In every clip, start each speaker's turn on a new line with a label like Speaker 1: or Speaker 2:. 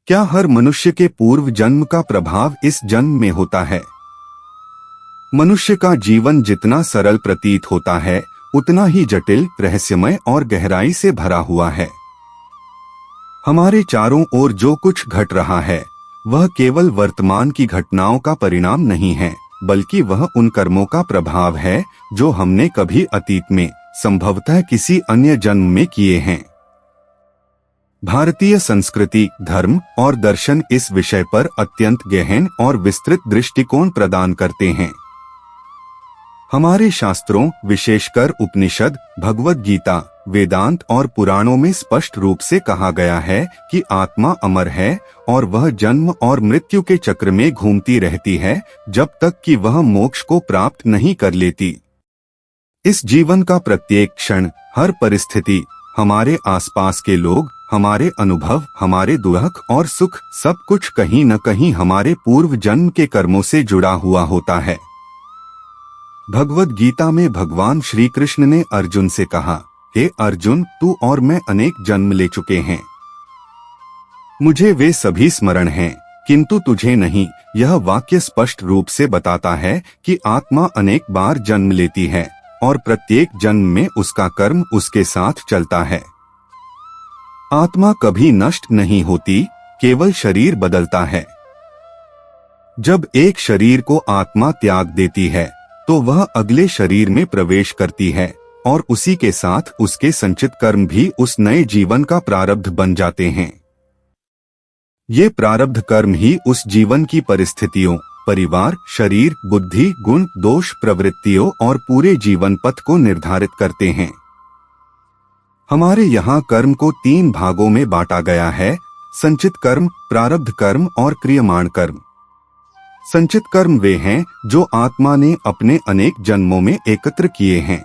Speaker 1: क्या हर मनुष्य के पूर्व जन्म का प्रभाव इस जन्म में होता है? मनुष्य का जीवन जितना सरल प्रतीत होता है, उतना ही जटिल, रहस्यमय और गहराई से भरा हुआ है। हमारे चारों ओर जो कुछ घट रहा है, वह केवल वर्तमान की घटनाओं का परिणाम नहीं है, बल्कि वह उन कर्मों का प्रभाव है जो हमने कभी अतीत में, संभवतः किसी अन्य जन्म में किए हैं। भारतीय संस्कृति, धर्म और दर्शन इस विषय पर अत्यंत गहन और विस्तृत दृष्टिकोण प्रदान करते हैं। हमारे शास्त्रों, विशेषकर उपनिषद, भगवद गीता, वेदांत और पुराणों में स्पष्ट रूप से कहा गया है कि आत्मा अमर है और वह जन्म और मृत्यु के चक्र में घूमती रहती है जब तक कि वह मोक्ष को प्राप्त नहीं कर लेती। इस जीवन का प्रत्येक क्षण, हर परिस्थिति, हमारे आसपास के लोग, हमारे अनुभव, हमारे दुख और सुख, सब कुछ कहीं न कहीं हमारे पूर्व जन्म के कर्मों से जुड़ा हुआ होता है। भगवद गीता में भगवान श्री कृष्ण ने अर्जुन से कहा, हे अर्जुन, तू और मैं अनेक जन्म ले चुके हैं। मुझे वे सभी स्मरण हैं, किंतु तुझे नहीं। यह वाक्य स्पष्ट रूप से बताता है कि आत्मा अनेक बार जन्म लेती है और प्रत्येक जन्म में उसका कर्म उसके साथ चलता है। आत्मा कभी नष्ट नहीं होती, केवल शरीर बदलता है। जब एक शरीर को आत्मा त्याग देती है, तो वह अगले शरीर में प्रवेश करती है और उसी के साथ उसके संचित कर्म भी उस नए जीवन का प्रारब्ध बन जाते हैं। ये प्रारब्ध कर्म ही उस जीवन की परिस्थितियों, परिवार, शरीर, बुद्धि, गुण, दोष, प्रवृत्तियों और पूरे जीवन पथ को निर्धारित करते हैं। हमारे यहाँ कर्म को 3 भागों में बांटा गया है: संचित कर्म, प्रारब्ध कर्म और क्रियमाण कर्म। संचित कर्म वे हैं जो आत्मा ने अपने अनेक जन्मों में एकत्र किए हैं।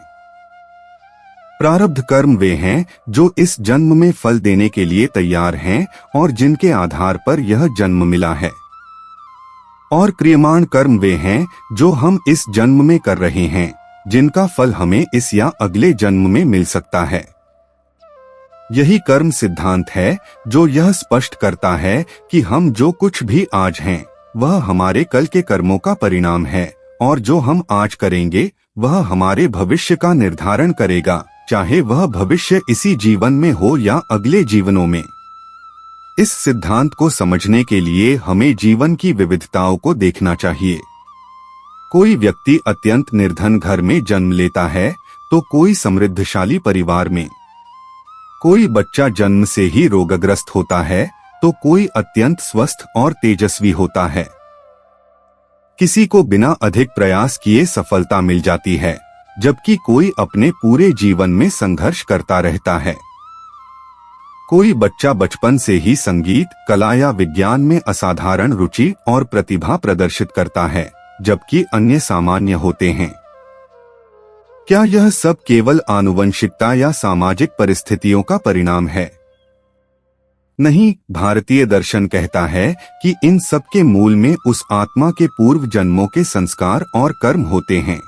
Speaker 1: प्रारब्ध कर्म वे हैं जो इस जन्म में फल देने के लिए तैयार हैं और जिनके आधार पर यह जन्म मिला है। और क्रियमाण कर्म वे हैं जो हम इस जन्म में कर रहे हैं, जिनका फल हमें इस या अगले जन्म में मिल सकता है। यही कर्म सिद्धांत है जो यह स्पष्ट करता है कि हम जो कुछ भी आज हैं, वह हमारे कल के कर्मों का परिणाम है, और जो हम आज करेंगे वह हमारे भविष्य का निर्धारण करेगा, चाहे वह भविष्य इसी जीवन में हो या अगले जीवनों में। इस सिद्धांत को समझने के लिए हमें जीवन की विविधताओं को देखना चाहिए। कोई व्यक्ति अत्यंत निर्धन घर में जन्म लेता है, तो कोई समृद्धशाली परिवार में। कोई बच्चा जन्म से ही रोगग्रस्त होता है, तो कोई अत्यंत स्वस्थ और तेजस्वी होता है। किसी को बिना अधिक प्रयास किए सफलता मिल जाती है, जबकि कोई अपने पूरे जीवन में संघर्ष करता रहता है। कोई बच्चा बचपन से ही संगीत, कला या विज्ञान में असाधारण रुचि और प्रतिभा प्रदर्शित करता है, जबकि अन्य सामान्य होते हैं। क्या यह सब केवल आनुवंशिकता या सामाजिक परिस्थितियों का परिणाम है? नहीं, भारतीय दर्शन कहता है कि इन सब के मूल में उस आत्मा के पूर्व जन्मों के संस्कार और कर्म होते हैं।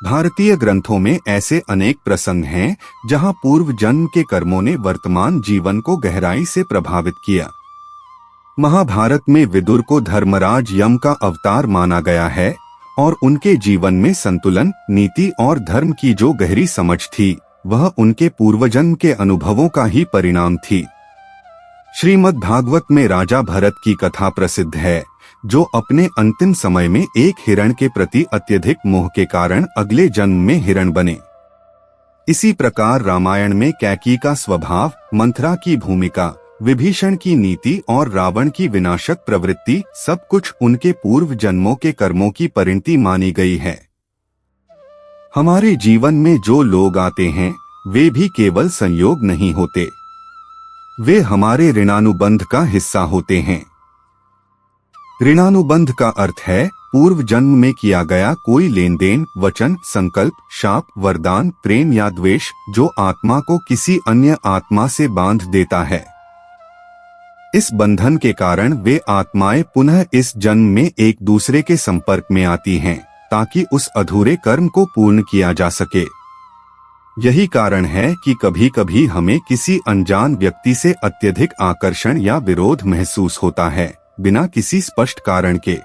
Speaker 1: भारतीय ग्रंथों में ऐसे अनेक प्रसंग हैं जहां पूर्व जन्म के कर्मों ने वर्तमान जीवन को गहराई से प्रभावित किया। महाभारत में विदुर को धर्मराज यम का अवतार माना गया है और उनके जीवन में संतुलन, नीति और धर्म की जो गहरी समझ थी, वह उनके पूर्वजन्म के अनुभवों का ही परिणाम थी। श्रीमद् भागवत में राजा भरत की कथा प्रसिद्ध है, जो अपने अंतिम समय में एक हिरण के प्रति अत्यधिक मोह के कारण अगले जन्म में हिरण बने। इसी प्रकार रामायण में कैकेयी का स्वभाव, मंथरा की भूमिका, विभीषण की नीति और रावण की विनाशक प्रवृत्ति, सब कुछ उनके पूर्व जन्मों के कर्मों की परिणति मानी गई है। हमारे जीवन में जो लोग आते हैं, वे भी केवल संयोग नहीं होते, वे हमारे ऋणानुबंध का हिस्सा होते हैं। ऋणानुबंध का अर्थ है पूर्व जन्म में किया गया कोई लेन देन, वचन, संकल्प, शाप, वरदान, प्रेम या द्वेष, जो आत्मा को किसी अन्य आत्मा से बांध देता है। इस बंधन के कारण वे आत्माएं पुनः इस जन्म में एक दूसरे के संपर्क में आती हैं, ताकि उस अधूरे कर्म को पूर्ण किया जा सके। यही कारण है कि कभी कभी हमें किसी अनजान व्यक्ति से अत्यधिक आकर्षण या विरोध महसूस होता है, बिना किसी स्पष्ट कारण के।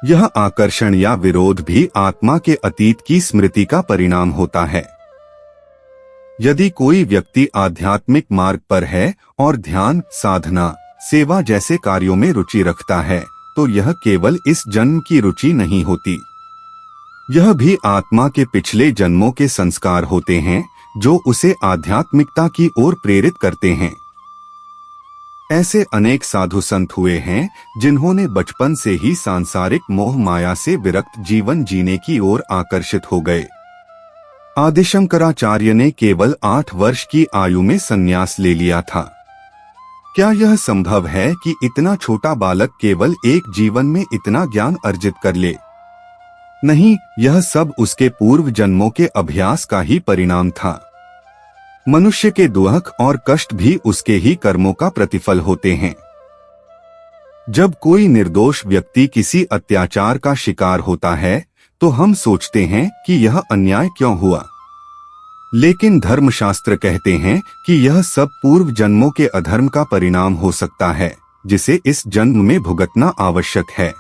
Speaker 1: यह आकर्षण या विरोध भी आत्मा के अतीत की स्मृति का परिणाम होता है। यदि कोई व्यक्ति आध्यात्मिक मार्ग पर है और ध्यान, साधना, सेवा जैसे कार्यों में रुचि रखता है, तो यह केवल इस जन्म की रुचि नहीं होती। यह भी आत्मा के पिछले जन्मों के संस्कार होते हैं जो उसे आध्यात्मिकता की ओर प्रेरित करते हैं। ऐसे अनेक साधु संत हुए हैं जिन्होंने बचपन से ही सांसारिक मोह माया से विरक्त जीवन जीने की ओर आकर्षित हो गए। आदि शंकराचार्य ने केवल 8 वर्ष की आयु में संन्यास ले लिया था। क्या यह संभव है कि इतना छोटा बालक केवल एक जीवन में इतना ज्ञान अर्जित कर ले? नहीं, यह सब उसके पूर्व जन्मों के अभ्यास का ही परिणाम था। मनुष्य के दुख और कष्ट भी उसके ही कर्मों का प्रतिफल होते हैं। जब कोई निर्दोष व्यक्ति किसी अत्याचार का शिकार होता है तो हम सोचते हैं कि यह अन्याय क्यों हुआ, लेकिन धर्मशास्त्र कहते हैं कि यह सब पूर्व जन्मों के अधर्म का परिणाम हो सकता है, जिसे इस जन्म में भुगतना आवश्यक है।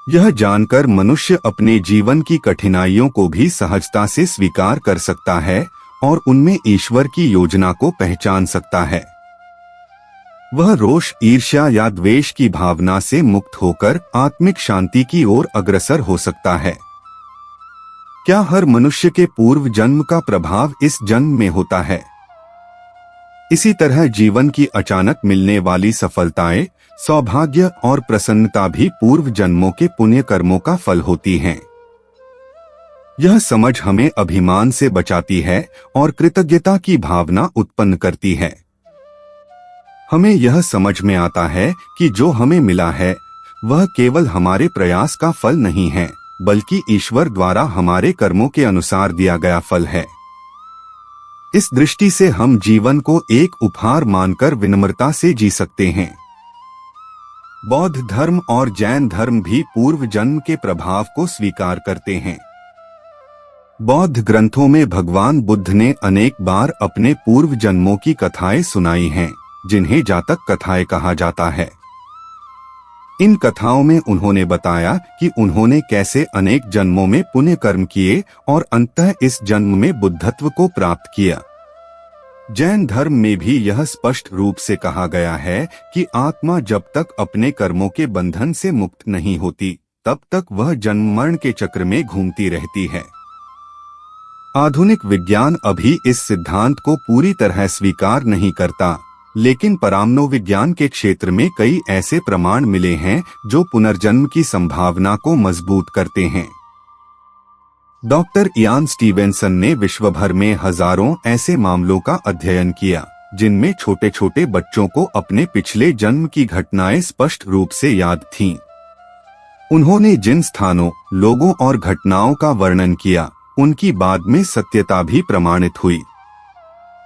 Speaker 1: यह जानकर मनुष्य अपने जीवन की कठिनाइयों को भी सहजता से स्वीकार कर सकता है और उनमें ईश्वर की योजना को पहचान सकता है। वह रोष, ईर्ष्या या द्वेष की भावना से मुक्त होकर आत्मिक शांति की ओर अग्रसर हो सकता है। क्या हर मनुष्य के पूर्व जन्म का प्रभाव इस जन्म में होता है? इसी तरह जीवन की अचानक मिलने वाली सफलताएं, सौभाग्य और प्रसन्नता भी पूर्व जन्मों के पुण्य कर्मों का फल होती हैं। यह समझ हमें अभिमान से बचाती है और कृतज्ञता की भावना उत्पन्न करती है। हमें यह समझ में आता है कि जो हमें मिला है वह केवल हमारे प्रयास का फल नहीं है, बल्कि ईश्वर द्वारा हमारे कर्मों के अनुसार दिया गया फल है। इस दृष्टि से हम जीवन को एक उपहार मानकर विनम्रता से जी सकते हैं। बौद्ध धर्म और जैन धर्म भी पूर्व जन्म के प्रभाव को स्वीकार करते हैं। बौद्ध ग्रंथों में भगवान बुद्ध ने अनेक बार अपने पूर्व जन्मों की कथाएं सुनाई हैं, जिन्हें जातक कथाएं कहा जाता है। इन कथाओं में उन्होंने बताया कि उन्होंने कैसे अनेक जन्मों में पुण्य कर्म किए और अंततः इस जन्म में बुद्धत्व को प्राप्त किया। जैन धर्म में भी यह स्पष्ट रूप से कहा गया है कि आत्मा जब तक अपने कर्मों के बंधन से मुक्त नहीं होती, तब तक वह जन्म मरण के चक्र में घूमती रहती है। आधुनिक विज्ञान अभी इस सिद्धांत को पूरी तरह स्वीकार नहीं करता, लेकिन परामनोविज्ञान के क्षेत्र में कई ऐसे प्रमाण मिले हैं जो पुनर्जन्म की संभावना को मजबूत करते हैं। डॉक्टर इयान स्टीवेंसन ने विश्व भर में हजारों ऐसे मामलों का अध्ययन किया, जिनमें छोटे छोटे बच्चों को अपने पिछले जन्म की घटनाएं स्पष्ट रूप से याद थीं। उन्होंने जिन स्थानों, लोगों और घटनाओं का वर्णन किया, उनकी बाद में सत्यता भी प्रमाणित हुई।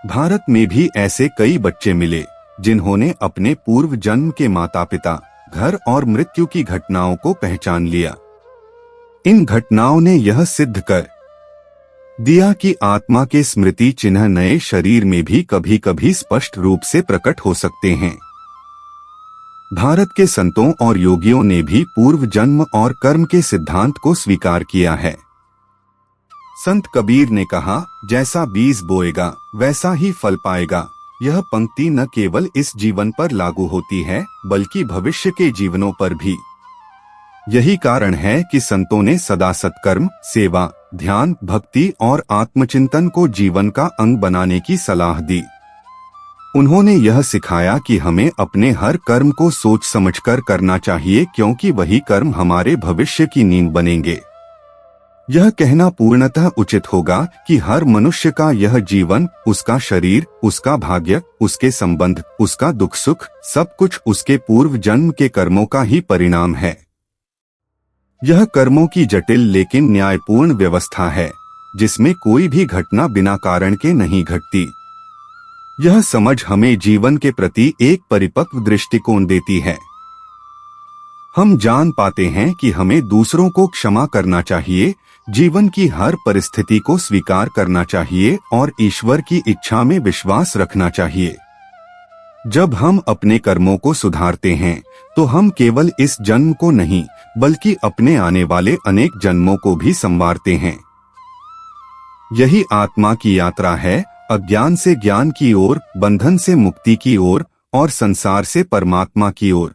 Speaker 1: भारत में भी ऐसे कई बच्चे मिले जिन्होंने अपने पूर्व जन्म के माता पिता, घर और मृत्यु की घटनाओं को पहचान लिया। इन घटनाओं ने यह सिद्ध कर दिया कि आत्मा के स्मृति चिन्ह नए शरीर में भी कभी कभी स्पष्ट रूप से प्रकट हो सकते हैं। भारत के संतों और योगियों ने भी पूर्व जन्म और कर्म के सिद्धांत को स्वीकार किया है। संत कबीर ने कहा, जैसा बीज बोएगा वैसा ही फल पाएगा। यह पंक्ति न केवल इस जीवन पर लागू होती है, बल्कि भविष्य के जीवनों पर भी। यही कारण है कि संतों ने सदा सत्कर्म, सेवा, ध्यान, भक्ति और आत्मचिंतन को जीवन का अंग बनाने की सलाह दी। उन्होंने यह सिखाया कि हमें अपने हर कर्म को सोच समझकर करना चाहिए, क्योंकि वही कर्म हमारे भविष्य की नींव बनेंगे। यह कहना पूर्णतः उचित होगा कि हर मनुष्य का यह जीवन, उसका शरीर, उसका भाग्य, उसके संबंध, उसका दुख सुख, सब कुछ उसके पूर्व जन्म के कर्मों का ही परिणाम है। यह कर्मों की जटिल लेकिन न्यायपूर्ण व्यवस्था है, जिसमें कोई भी घटना बिना कारण के नहीं घटती। यह समझ हमें जीवन के प्रति एक परिपक्व दृष्टिकोण देती है। हम जान पाते हैं कि हमें दूसरों को क्षमा करना चाहिए, जीवन की हर परिस्थिति को स्वीकार करना चाहिए और ईश्वर की इच्छा में विश्वास रखना चाहिए। जब हम अपने कर्मों को सुधारते हैं तो हम केवल इस जन्म को नहीं बल्कि अपने आने वाले अनेक जन्मों को भी संवारते हैं। यही आत्मा की यात्रा है, अज्ञान से ज्ञान की ओर, बंधन से मुक्ति की ओर और संसार से परमात्मा की ओर।